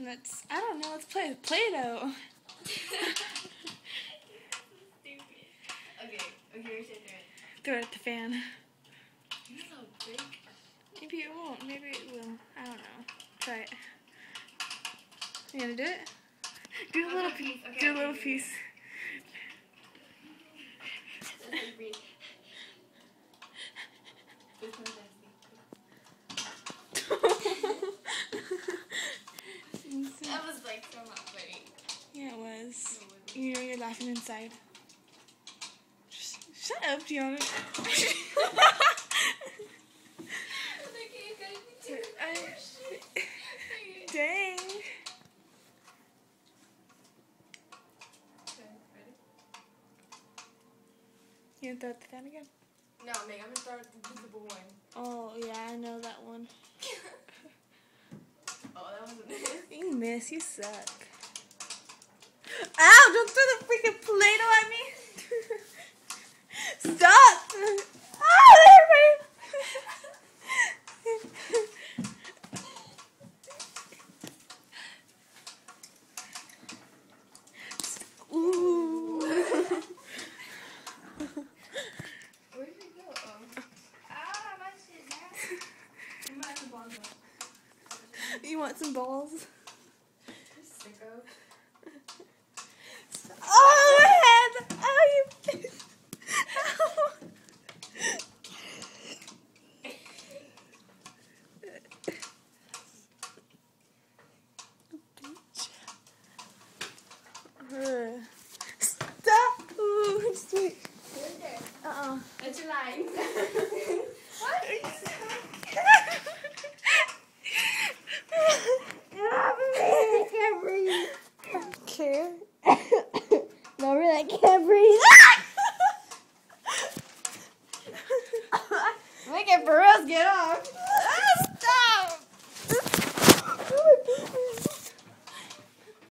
I don't know, let's play with Play-Doh. Stupid. Okay, here's your turn. Throw it at the fan. You know how big? Maybe it won't, maybe it will. I don't know. Try it. You gonna do it? Do a little piece. Okay, Do a little piece. That was like so not funny. Yeah, it was. You know you're laughing inside. Shut up, Gianna. Dang. You gonna throw it the fan again? No, Meg, I'm gonna start the visible one. Oh, yeah, I know that one. Oh, that wasn't it. You miss, you suck. Ow, don't throw the freaking Play-Doh at me. Stop. Oh, everybody. Ooh. Where did it go? Ah, my shit, man. You might have balls. You want some balls? Sicko. Oh, my head! Oh, you... Ow. Stop! Ooh, just wait. That's your line. What? I don't care. No, really, I can't breathe. Make it for us, get off.